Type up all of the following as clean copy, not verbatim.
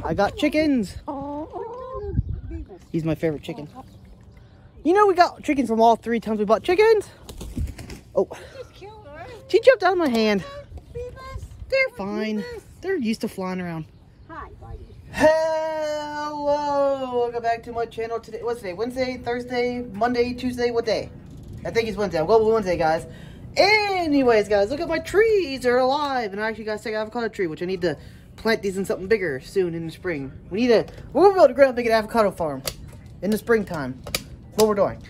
I got chickens. He's my favorite chicken. You know we got chickens from all 3 times we bought chickens. Oh, she jumped out of my hand. They're fine. They're used to flying around. Hi, buddy. Hello, welcome back to my channel today. What's today? Wednesday, Thursday, Monday, Tuesday, what day? I think it's Wednesday. I'm going with Wednesday, guys. Anyways, guys, look at my trees. They're alive. And I actually got a second avocado tree, which I need to plant these in something bigger soon in the spring. We're going to be able to grow a big avocado farm in the springtime. What we're doing.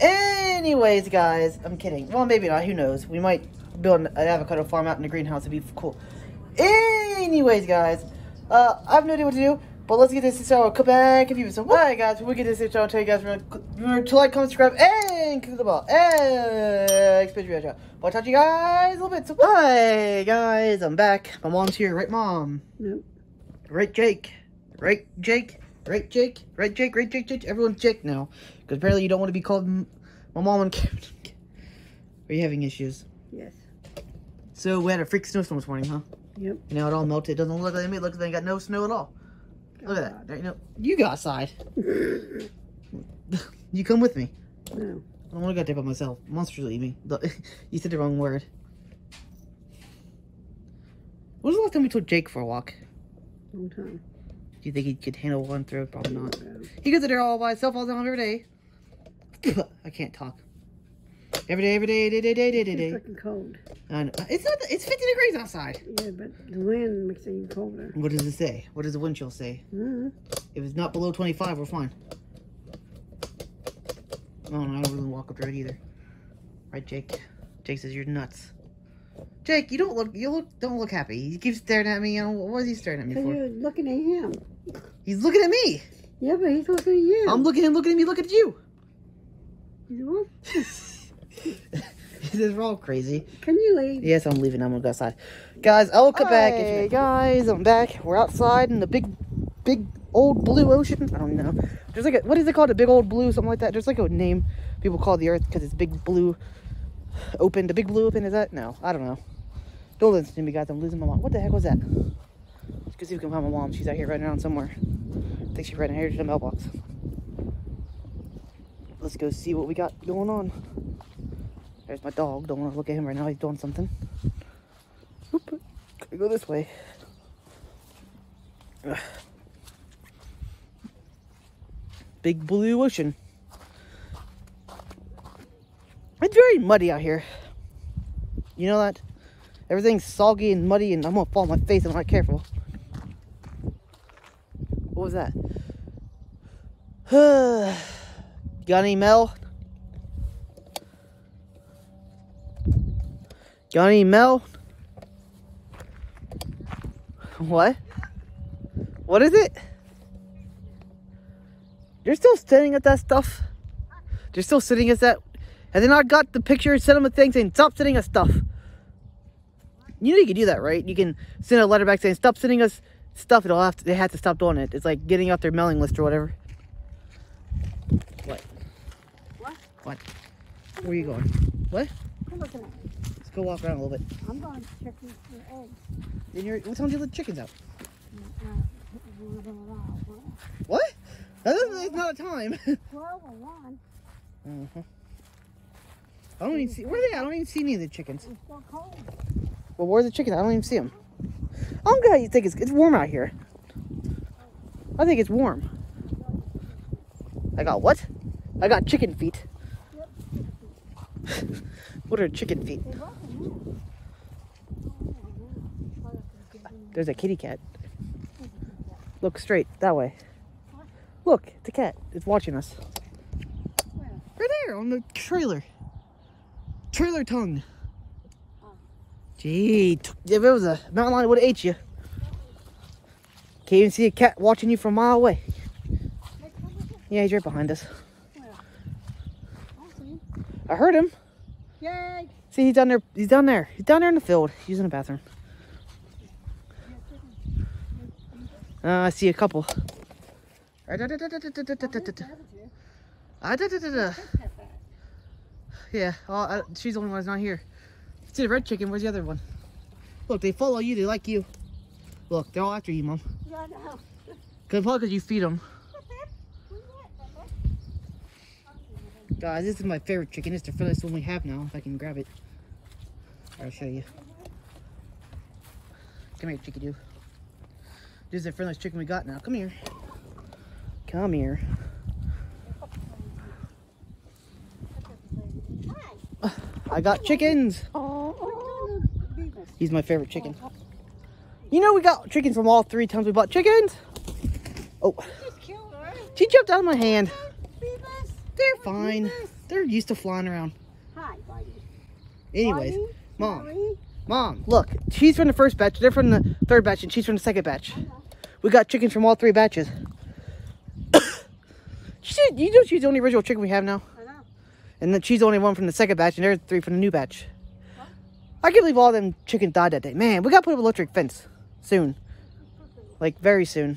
Anyways, guys, I'm kidding. Well, maybe not. Who knows? We might build an avocado farm out in the greenhouse. It'd be cool. Anyways, guys, I have no idea what to do, but let's get this started. Come back if you so. Alright, guys, we'll get this started. I'll tell you guys, remember to like, comment, subscribe, and click the bell. And expect your video. I'll talk to you guys a little bit. So, hi, guys, I'm back. My mom's here, right, Mom? Nope. Right, Jake? Right, Jake? Right, Jake? Right, Jake? Right, Jake? Everyone's Jake now, because apparently you don't want to be called my mom and Karen. Are you having issues? Yes. So we had a freak snowstorm this morning, huh? Yep. You know, it all melted. It doesn't look like it. Look like they got no snow at all. Look at that. There, you know, you go outside. You come with me. No. I don't want to go there by myself. Monsters will eat me. You said the wrong word. When was the last time we took Jake for a walk? Long time. Do you think he could handle one throw? Probably not. No. He goes there all by himself all the time every day. I can't talk. Every day, day. It's freaking cold. I know. It's not. It's 50 degrees outside. Yeah, but the wind makes it even colder. What does it say? What does the wind chill say? Mm-hmm. If it's not below 25, we're fine. Oh, no, I don't really walk up there either. Right, Jake? Jake says you're nuts. Jake, you don't look happy. He keeps staring at me. What is he staring at me So for? you're looking at him. He's looking at me. Yeah, but he's looking at you. I'm looking at him, looking at me, looking at you. You This is all crazy. Can you leave? Yes, I'm leaving. I'm gonna go outside. Guys, I'll come back. Hey, guys, I'm back. We're outside in the big old blue ocean. I don't know. There's like what is it called? A big old blue, something like that. There's like a name people call the earth because it's big blue open. The big blue open, is that? No, I don't know. Don't listen to me, guys. I'm losing my mom. What the heck was that? Let's go see if we can find my mom. She's out here running around somewhere. I think she's running here to the mailbox. Let's go see what we got going on. There's my dog. Don't want to look at him right now. He's doing something. Oop. Gotta go this way. Ugh. Big blue ocean. It's very muddy out here. You know that? Everything's soggy and muddy, and I'm gonna fall on my face if I'm not careful. What was that? Got any Mel? Got any Mel? What? What is it? They're still sitting at that stuff? They're still sitting at that? Have they not got the picture, send them a thing saying, stop sending us stuff? You know you can do that, right? You can send a letter back saying, stop sending us stuff. They have to stop doing it. It's like getting off their mailing list or whatever. What? What? What? Where are you going? What? Come looking at me. Let's go walk around a little bit. I'm going to check these for eggs. What time did you let the chickens out? What? What? That's not a time. 12 or 1. Uh-huh. I don't even see. Where are they at? I don't even see any of the chickens. It's still cold. Well, where's the chickens? I don't even see them. I'm glad you think it's warm out here. I think it's warm. I got what? I got chicken feet. Yep. What are chicken feet? There's a kitty cat. Look straight that way. Look, it's a cat. It's watching us. Right there on the trailer. Trailer tongue. Gee, if it was a mountain lion, it would have ate you. Can't even see a cat watching you from a mile away. Yeah, he's right behind us. I heard him. Yay! See, he's down there. He's down there. He's down there in the field. He's using the bathroom. I see a couple. Yeah, she's the only one that's not here. See the red chicken. Where's the other one? Look, they follow you. They like you. Look, they're all after you, Mom. Yeah, I know. Probably because you feed them. Guys, this is my favorite chicken. It's the friendliest one we have now. If I can grab it, I'll show you. Come here, chickadoo. This is the friendliest chicken we got now. Come here. Come here. I got chickens. He's my favorite chicken. You know we got chickens from all 3 times we bought chickens. Oh, she jumped out of my hand. They're fine. They're used to flying around. Anyways, Mom, look. She's from the first batch. They're from the 3rd batch, and she's from the 2nd batch. We got chickens from all 3 batches. You know she's the only original chicken we have now. I know. And then she's the only one from the 2nd batch, and there's 3 from the new batch. Huh? I can't believe all them chickens died that day. Man, we gotta put up an electric fence soon. Like, very soon.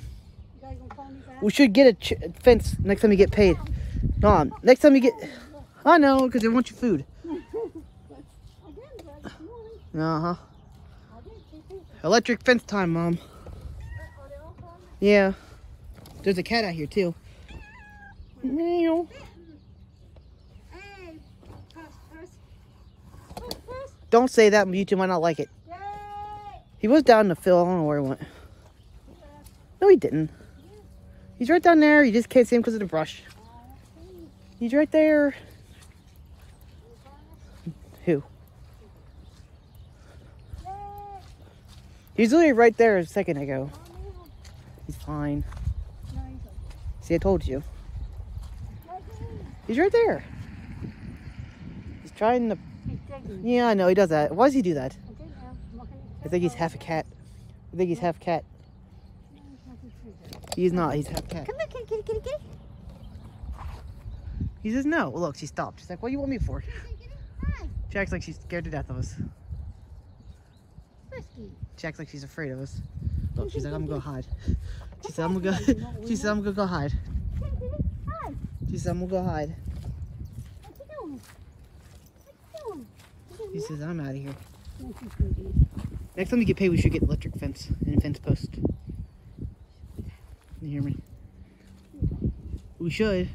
We should get a fence next time we get paid. Mom, next time you get... I know, because they want your food. Uh-huh. Electric fence time, Mom. Yeah. There's a cat out here, too. Meow. Don't say that, YouTube might not like it. He was down in the field. I don't know where he went. No, he didn't. He's right down there. You just can't see him because of the brush. He's right there. Who? He's literally right there a second ago. He's fine. See, I told you. He's right there. He's trying to... Yeah, I know, he does that. Why does he do that? I think he's half a cat. I think he's half cat. He's not, he's half cat. Come here, kitty, kitty, kitty. He says no. Look, she stopped. She's like, what do you want me for? She acts like she's scared to death of us. She acts like she's afraid of us. Look, she's like, I'm gonna go hide. She said, I'm gonna go. She said, I'm gonna go hide. She said, I'm gonna go hide. He says, I'm out of here. Next time we get paid, we should get electric fence and a fence post. You hear me? We should.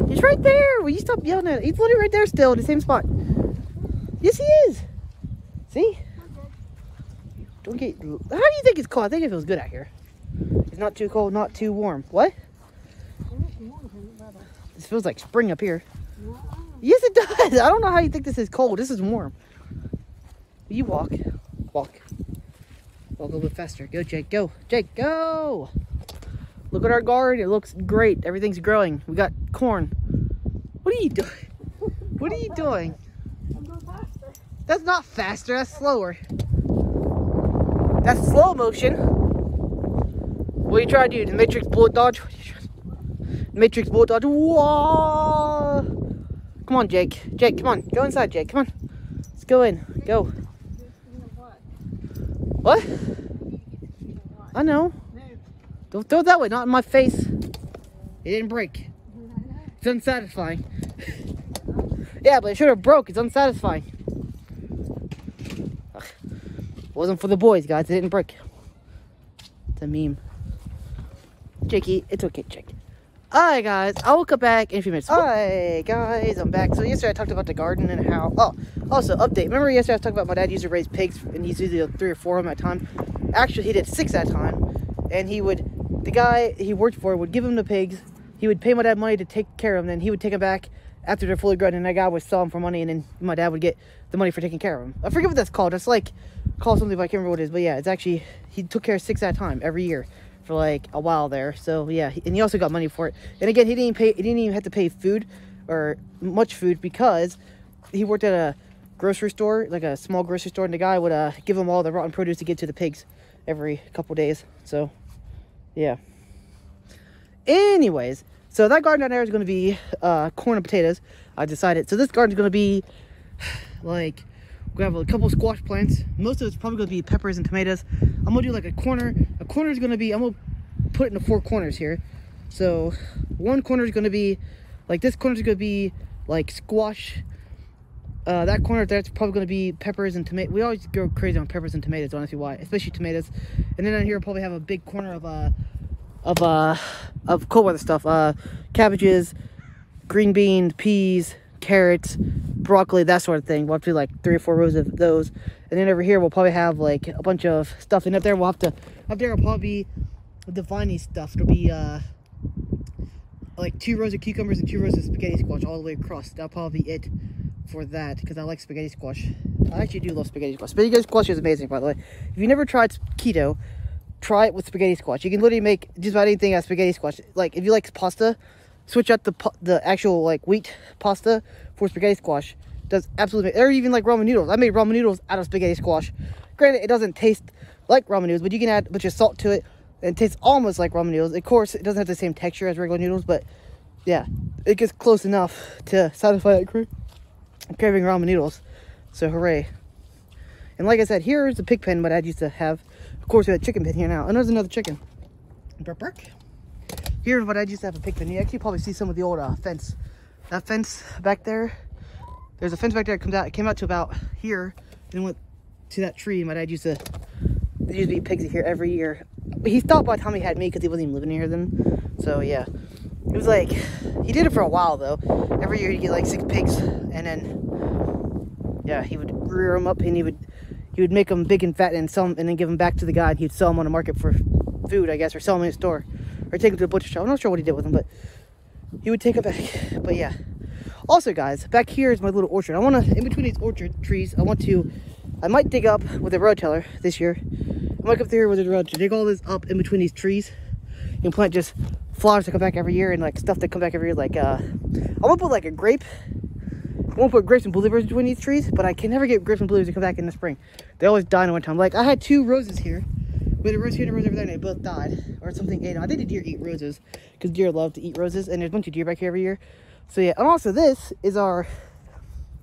He's right there. Will you stop yelling at it? He's literally right there still in the same spot. Yes, he is. See? Don't get... How do you think it's cold? I think it feels good out here. It's not too cold, not too warm. What? This feels like spring up here. Yes, it does. I don't know how you think this is cold. This is warm. You walk. Walk. Walk a little bit faster. Go, Jake. Go. Jake, go. Look at our garden. It looks great. Everything's growing. We got corn. What are you doing? What are you doing? That's not faster. That's slower. That's slow motion. What are you trying to do? The Matrix bullet dodge? Matrix bullet dodge. Whoa! Come on, Jake. Jake, come on. Go inside, Jake. Come on. Let's go in. Go. What? I know. Don't throw it that way. Not in my face. It didn't break. It's unsatisfying. Yeah, but it should have broke. It's unsatisfying. Ugh. It wasn't for the boys, guys. It didn't break. It's a meme. Jakey, it's okay, Jake. Alright, guys. I will come back in a few minutes. Alright, guys. I'm back. So yesterday I talked about the garden and how... Oh, also, update. Remember yesterday I was talking about my dad used to raise pigs and he's usually 3 or 4 of them at a time. Actually, he did 6 at a time. And he would... The guy he worked for would give him the pigs. He would pay my dad money to take care of them. Then he would take them back after they're fully grown. And that guy would sell them for money. And then my dad would get the money for taking care of them. I forget what that's called. It's like... Called something, but I can't remember what it is. But yeah, it's actually... He took care of 6 at a time every year. For like a while there. So yeah, and he also got money for it. And again, he didn't even have to pay food or much food because he worked at a grocery store, like a small grocery store, and the guy would give him all the rotten produce to give to the pigs every couple days. So yeah. Anyways, so that garden down there is going to be corn and potatoes. I decided. So this garden is going to be like, we have a couple squash plants. Most of it's probably going to be peppers and tomatoes. I'm going to do like a corner. A corner is going to be, I'm going to put it into 4 corners here. So one corner is going to be, like this corner is going to be like squash, that corner that's probably going to be peppers and tomatoes. We always go crazy on peppers and tomatoes, honestly, why, especially tomatoes. And then down here we'll probably have a big corner of cold weather stuff, cabbages, green beans, peas, carrots, broccoli, that sort of thing. We'll have to do like 3 or 4 rows of those. And then over here we'll probably have like a bunch of stuff. And up there we'll have to, up there will probably be the viney stuff. It'll be like 2 rows of cucumbers and 2 rows of spaghetti squash all the way across. That'll probably be it for that, because I like spaghetti squash. I actually do love spaghetti squash. Spaghetti squash is amazing, by the way. If you never tried keto, try it with spaghetti squash. You can literally make just about anything out of spaghetti squash. Like if you like pasta, switch out the actual like wheat pasta for spaghetti squash. Does absolutely, or even like ramen noodles. I made ramen noodles out of spaghetti squash. Granted, it doesn't taste like ramen noodles, but you can add a bunch of salt to it and it tastes almost like ramen noodles. Of course, it doesn't have the same texture as regular noodles, but yeah, it gets close enough to satisfy that craving ramen noodles. So hooray. And like I said, here's the pig pen my dad used to have. Of course, we have a chicken pen here now. And there's another chicken. Burp, burp. Here's what I used to have a pig pen. You actually probably see some of the old fence. That fence back there. There's a fence back there that comes out. It came out to about here and went to that tree. My dad used to, there used to be pigs here every year. But he stopped by the time he had me because he wasn't even living here then. So yeah, it was like, he did it for a while though. Every year he'd get like 6 pigs, and then yeah, he would rear them up and he would make them big and fat and sell them, and then give them back to the guy, and he'd sell them on the market for food, I guess, or sell them in a store, or take them to the butcher shop. I'm not sure what he did with them, but he would take them back. But yeah. Also, guys, back here is my little orchard. I want to, in between these orchard trees, I might dig up with a rototiller this year. I might go up there with a rototiller, dig all this up in between these trees, and plant just flowers that come back every year, and like stuff that come back every year. Like, I want to put like a grape. I won't put grapes and blueberries between these trees, but I can never get grapes and blueberries to come back in the spring. They always die in winter time. Like, I had 2 roses here. We had a rose here and a rose over there, and they both died. Or something ate them. I think the deer eat roses, because deer love to eat roses, and there's a bunch of deer back here every year. So yeah, and also this is our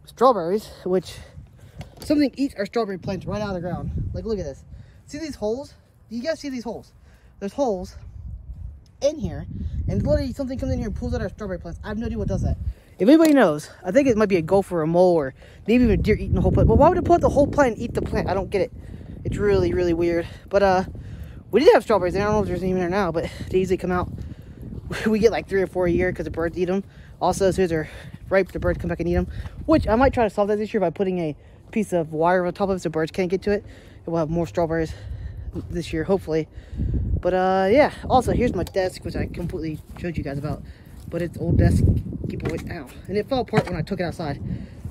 strawberries, which something eats our strawberry plants right out of the ground. Like, look at this. See these holes? You guys see these holes? There's holes in here, and literally something comes in here and pulls out our strawberry plants. I have no idea what does that. If anybody knows, I think it might be a gopher or a mole, or maybe even a deer eating the whole plant. But why would it pull out the whole plant and eat the plant? I don't get it. It's really, really weird. But we did have strawberries, and I don't know if there's any in there now, but they usually come out. We get like 3 or 4 a year because the birds eat them. Also, as soon as they're ripe, the birds come back and eat them. Which I might try to solve that this year by putting a piece of wire on top of it so birds can't get to it. And we'll have more strawberries this year, hopefully. But yeah. Also, here's my desk, which I completely showed you guys about. But it's old desk. Keep away. Ow. And it fell apart when I took it outside.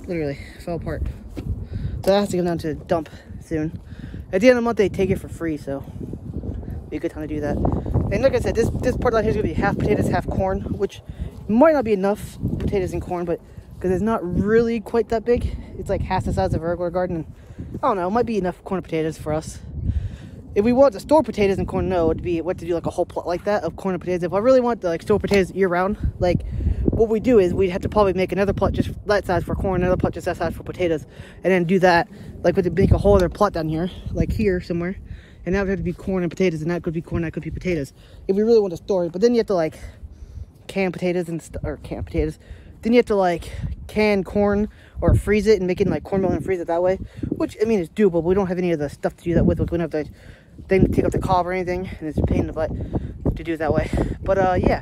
Literally, fell apart. So that has to come down to the dump soon. At the end of the month, they take it for free, so be a good time to do that. And like I said, this part down here is going to be half potatoes, half corn, which might not be enough potatoes and corn, but because it's not really quite that big. It's like half the size of a regular garden. And I don't know, it might be enough corn and potatoes for us. If we want to store potatoes and corn, no, it'd be what to do like a whole plot like that of corn and potatoes. If I really want to like store potatoes year round, like what we do is we'd have to probably make another plot just that size for corn, another plot just that size for potatoes, and then do that like with make a whole other plot down here, like here somewhere. And that would have to be corn and potatoes, and that could be corn, that could be potatoes. If we really want to store it, but then you have to like can potatoes and or can potatoes. Then you have to like can corn or freeze it and make it in like cornmeal and freeze it that way. Which I mean is doable, but we don't have any of the stuff to do that with. We don't have the thing to take out the cob or anything, and it's a pain in the butt to do it that way. But yeah,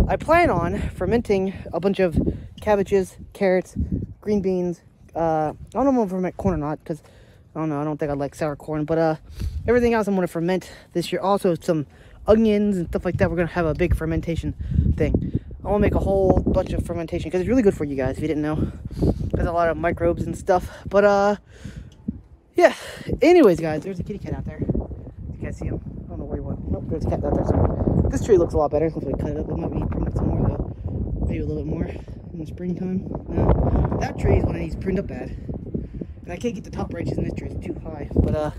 I plan on fermenting a bunch of cabbages, carrots, green beans. I don't know if I'm gonna ferment corn or not, because I don't know, I don't think I like sour corn, but everything else I'm going to ferment this year. Also some onions and stuff like that. We're going to have a big fermentation thing. I want to make a whole bunch of fermentation because it's really good for you guys if you didn't know. There's a lot of microbes and stuff. But yeah, anyways guys, there's a kitty cat out there. You guys see him? I don't know where he went. Nope, there's a cat out there somewhere. This tree looks a lot better. Hopefully cut it up. It might be pruned up some more though. Maybe a little bit more in the springtime. No, that tree is one that needs pruned up bad. I can't get the top branches in this tree, it's too high. But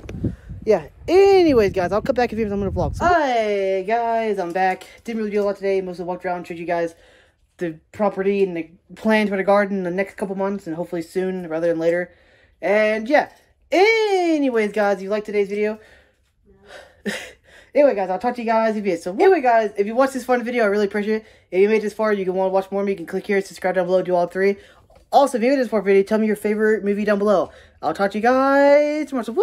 yeah, anyways guys, I'll cut back if you have some of the vlogs. Hi guys, I'm back. Didn't really do a lot today. Mostly walked around and showed you guys the property and the plans for the garden in the next couple months, and hopefully soon rather than later. And yeah, anyways guys, if you liked today's video, anyway guys, I'll talk to you guys if you so anyway guys, if you watched this fun video, I really appreciate it. If you made this far, you can want to watch more of me, you can click here, subscribe down below, do all 3. Also, if you enjoyed this part video, tell me your favorite movie down below. I'll talk to you guys tomorrow. So